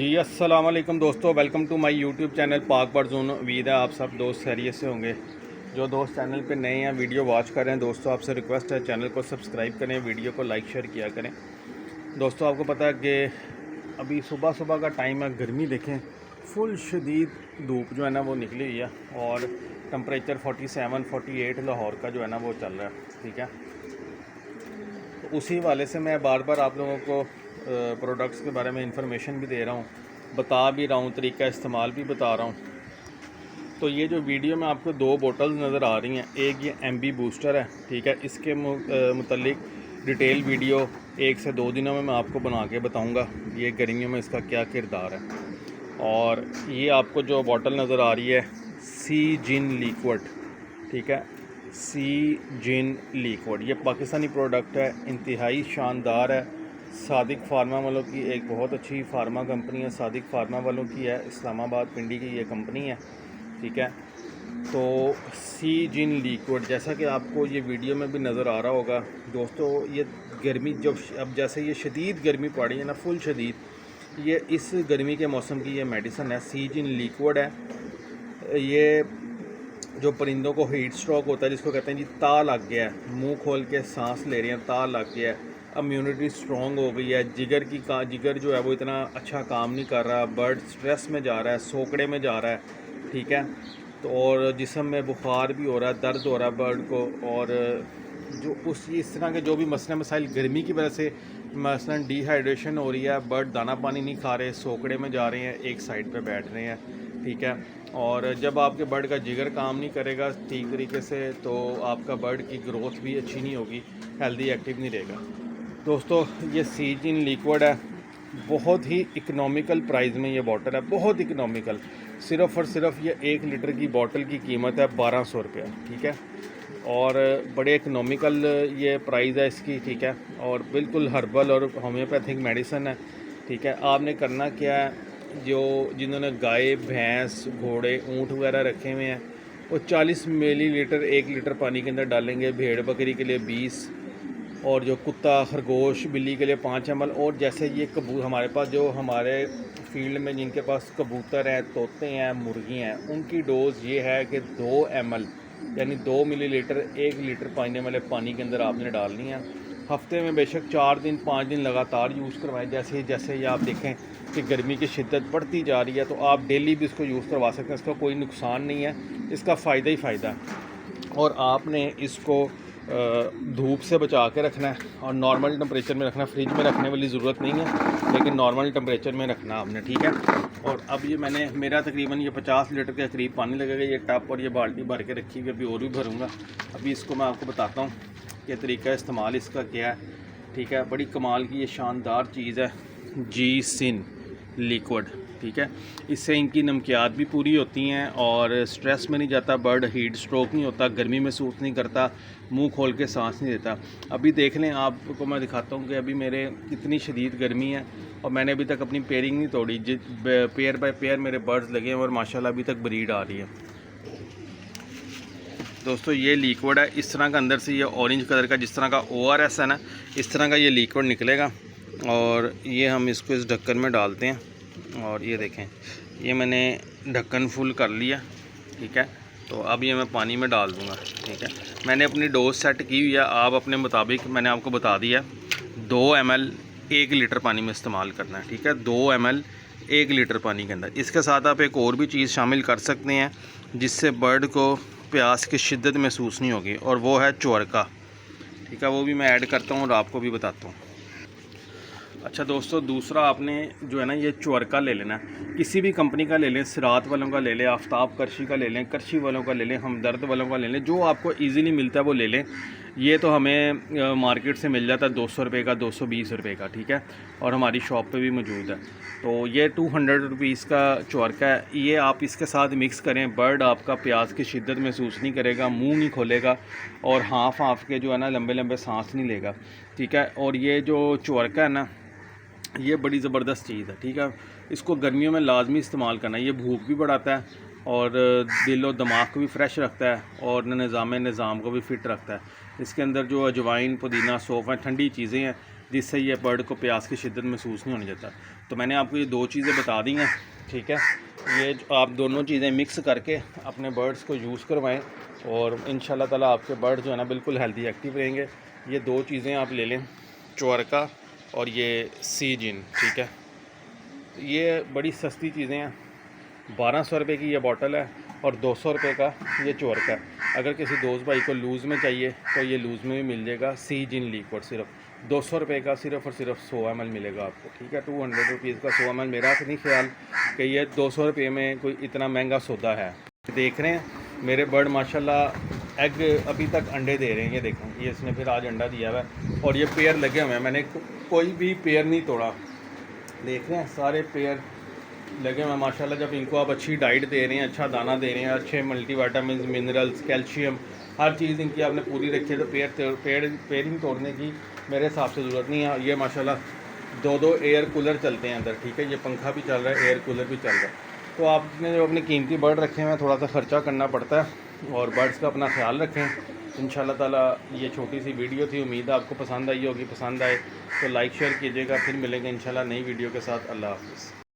जी अस्सलाम वालेकुम दोस्तों, welcome to my YouTube channel पाक बर्ज़ून। उम्मीद है आप सब दोस्त खैरियत से होंगे। जो दोस्त चैनल पे नए हैं, वीडियो वॉच कर रहे हैं, दोस्तों आपसे रिक्वेस्ट है चैनल को सब्सक्राइब करें, वीडियो को लाइक शेयर किया करें। दोस्तों आपको पता है कि अभी सुबह सुबह का टाइम है, गर्मी देखें, फुल शदीद धूप जो है ना वो निकली हुई है और टम्परेचर 47-48 लाहौर का जो है ना वो चल रहा है। ठीक है, तो उसी वाले से मैं बार बार आप लोगों को प्रोडक्ट्स के बारे में इंफॉर्मेशन भी दे रहा हूँ, बता भी रहा हूँ, तरीका इस्तेमाल भी बता रहा हूँ। तो ये जो वीडियो में आपको दो बोतल्स नज़र आ रही हैं, एक ये MB बूस्टर है। ठीक है, इसके मुतल्लिक डिटेल वीडियो 1 से 2 दिनों में मैं आपको बना के बताऊँगा ये गर्मियों में इसका क्या किरदार है। और ये आपको जो बोतल नज़र आ रही है सी जिन लिक्विड, ठीक है, सी जिन लिक्विड, ये पाकिस्तानी प्रोडक्ट है, इंतहाई शानदार है। सादिक फार्मा वालों की एक बहुत अच्छी फार्मा कंपनी है, सादिक फार्मा वालों की है, इस्लामाबाद पिंडी की ये कंपनी है। ठीक है, तो सी जिन लिक्विड, जैसा कि आपको ये वीडियो में भी नज़र आ रहा होगा दोस्तों, ये गर्मी जब अब जैसे ये शदीद गर्मी पड़ी है ना, फुल शदीद, ये इस गर्मी के मौसम की ये मेडिसन है, सी जिन लिक्विड है। ये जो परिंदों को हीट स्ट्रोक होता है, जिसको कहते हैं जी ता लग गया है, मुंह खोल के सांस ले रहे हैं, ता लग गया है, इम्यूनिटी स्ट्रॉन्ग हो गई है, जिगर जो है वो इतना अच्छा काम नहीं कर रहा, बर्ड स्ट्रेस में जा रहा है, सोकड़े में जा रहा है। ठीक है, तो और जिस्म में बुखार भी हो रहा है, दर्द हो रहा है बर्ड को, और जो उस इस तरह के जो भी मसले मसाइल गर्मी की वजह से मसलन डिहाइड्रेशन हो रही है, बर्ड दाना पानी नहीं खा रहे, सोकड़े में जा रहे हैं, एक साइड पे बैठ रहे हैं। ठीक है, और जब आपके बर्ड का जिगर काम नहीं करेगा ठीक तरीके से, तो आपका बर्ड की ग्रोथ भी अच्छी नहीं होगी, हेल्दी एक्टिव नहीं रहेगा। दोस्तों ये सी जिन लिक्विड है, बहुत ही इकनॉमिकल प्राइस में ये बॉटल है, बहुत इकनॉमिकल। सिर्फ़ और सिर्फ ये 1 लीटर की बॉटल की कीमत है 1200 रुपया। ठीक है, और बड़े इकनॉमिकल ये प्राइस है इसकी। ठीक है, और बिल्कुल हर्बल और होम्योपैथिक मेडिसन है। ठीक है, आपने करना क्या है, जो जिन्होंने गाय भैंस घोड़े ऊँट वगैरह रखे हुए हैं, वो 40 मिलीलीटर 1 लीटर पानी के अंदर डालेंगे। भेड़ बकरी के लिए 20, और जो कुत्ता खरगोश बिल्ली के लिए 5 ml। और जैसे ये हमारे पास जो हमारे फील्ड में जिनके पास कबूतर हैं, तोते हैं, मुर्गी हैं, उनकी डोज़ ये है कि 2 ml यानी 2 मिलीलीटर 1 लीटर पानी वाले पानी के अंदर आपने डालनी है। हफ्ते में बेशक 4 दिन 5 दिन लगातार यूज़ करवाएं। जैसे जैसे ये आप देखें कि गर्मी की शिद्दत बढ़ती जा रही है, तो आप डेली भी इसको यूज़ करवा सकते हैं, इसका कोई नुकसान नहीं है, इसका फ़ायदा ही फ़ायदा है। और आपने इसको धूप से बचा के रखना है और नॉर्मल टेम्परेचर में रखना है, फ्रिज में रखने वाली ज़रूरत नहीं है, लेकिन नॉर्मल टेम्परेचर में रखना आपने। ठीक है, और अब ये मेरा तकरीबन ये 50 लीटर के करीब पानी लगेगा, ये टप और ये बाल्टी भर के रखी हुई, अभी और भी भरूँगा। अभी इसको मैं आपको बताता हूँ कि तरीका इस्तेमाल इसका क्या है। ठीक है, बड़ी कमाल की ये शानदार चीज़ है जी सिन लिक्विड। ठीक है, इससे इनकी नमकियात भी पूरी होती हैं और स्ट्रेस में नहीं जाता बर्ड, हीट स्ट्रोक नहीं होता, गर्मी महसूस नहीं करता, मुंह खोल के सांस नहीं देता। अभी देख लें, आपको मैं दिखाता हूँ कि अभी मेरे इतनी शदीद गर्मी है और मैंने अभी तक अपनी पेयरिंग नहीं तोड़ी, पेयर बाय पेयर मेरे बर्ड्स लगे हैं और माशाल्लाह अभी तक ब्रीड आ रही है। दोस्तों ये लिक्विड है, इस तरह का अंदर से ये ऑरेंज कलर का, जिस तरह का ORS है ना, इस तरह का ये लिक्विड निकलेगा। और ये हम इसको इस ढक्कन में डालते हैं और ये देखें, ये मैंने ढक्कन फुल कर लिया। ठीक है, तो अब ये मैं पानी में डाल दूँगा। ठीक है, मैंने अपनी डोज सेट की हुई है, आप अपने मुताबिक, मैंने आपको बता दिया 2 ml 1 लीटर पानी में इस्तेमाल करना है। ठीक है, 2 ml 1 लीटर पानी के अंदर। इसके साथ आप एक और भी चीज़ शामिल कर सकते हैं जिससे बर्ड को प्यास की शिद्दत महसूस नहीं होगी, और वो है चोरका। ठीक है, वो भी मैं ऐड करता हूँ और आपको भी बताता हूँ। अच्छा दोस्तों, दूसरा आपने जो है ना ये चोरका ले लेना है, किसी भी कंपनी का ले लें, सिरात वालों का ले लें, आफ्ताब करशी का ले लें, करशी वालों का ले लें, हमदर्द वालों का ले लें, जो आपको इजीली मिलता है वो ले लें। ये तो हमें मार्केट से मिल जाता है 200 रुपये का, 220 रुपये का। ठीक है, और हमारी शॉप पे भी मौजूद है। तो ये 200 रुपीज़ का चोरका है, ये आप इसके साथ मिक्स करें, बर्ड आपका प्यास की शिद्दत महसूस नहीं करेगा, मुँह नहीं खोलेगा और हाँफ के जो है ना लंबे लंबे सांस नहीं लेगा। ठीक है, और ये जो चोरका है ना, ये बड़ी ज़बरदस्त चीज़ है। ठीक है, इसको गर्मियों में लाजमी इस्तेमाल करना है, ये भूख भी बढ़ाता है और दिल और दिमाग को भी फ्रेश रखता है और निज़ाम को भी फ़िट रखता है। इसके अंदर जो अजवाइन, पुदीना, सौंफ हैं, ठंडी चीज़ें हैं, जिससे ये बर्ड को प्यास की शिद्दत महसूस नहीं होने देता। तो मैंने आपको ये 2 चीज़ें बता दी हैं, ठीक है। ये आप दोनों चीज़ें मिक्स करके अपने बर्ड्स को यूज़ करवाएं और इंशाल्लाह ताला आपके बर्ड जो है ना बिल्कुल हेल्दी एक्टिव रहेंगे। ये 2 चीज़ें आप ले लें, चोरका और ये सी जिन, ठीक है। ये बड़ी सस्ती चीज़ें हैं, 1200 रुपये की ये बॉटल है और 200 रुपये का ये चोरका है। अगर किसी दोस्त भाई को लूज़ में चाहिए तो ये लूज़ में भी मिल जाएगा। सी जिन लिक्विड सिर्फ 200 रुपये का सिर्फ और सिर्फ 100 ml मिलेगा आपको, ठीक है। 200 रुपीज़ का 100 ml। मेरा तो नहीं ख्याल कि ये 200 रुपये में कोई इतना महंगा सौदा है। देख रहे हैं मेरे बर्ड माशाल्लाह एग अभी तक अंडे दे रहे हैं। ये देखें, ये इसने फिर आज अंडा दिया हुआ है और ये पेयर लगे हुए हैं, मैंने कोई भी पेयर नहीं तोड़ा। देख रहे हैं सारे पेयर लगे हुए हैं माशाल्लाह। जब इनको आप अच्छी डाइट दे रहे हैं, अच्छा दाना दे रहे हैं, अच्छे मल्टीविटामिन, मिनरल्स, कैल्शियम, हर चीज़ इनकी आपने पूरी रखी है, तो पेयरिंग तोड़ने की मेरे हिसाब से ज़रूरत नहीं है। ये माशाल्लाह 2 एयर कूलर चलते हैं अंदर, ठीक है। ये पंखा भी चल रहा है, एयर कूलर भी चल रहा है। तो आपने जो अपने कीमती बर्ड रखे हैं थोड़ा सा ख़र्चा करना पड़ता है और बर्ड्स का अपना ख्याल रखें। इंशाल्लाह ताला ये छोटी सी वीडियो थी, उम्मीद है आपको पसंद आई होगी। पसंद आए तो लाइक शेयर कीजिएगा। फिर मिलेंगे इंशाल्लाह नई वीडियो के साथ। अल्लाह हाफ़िज़।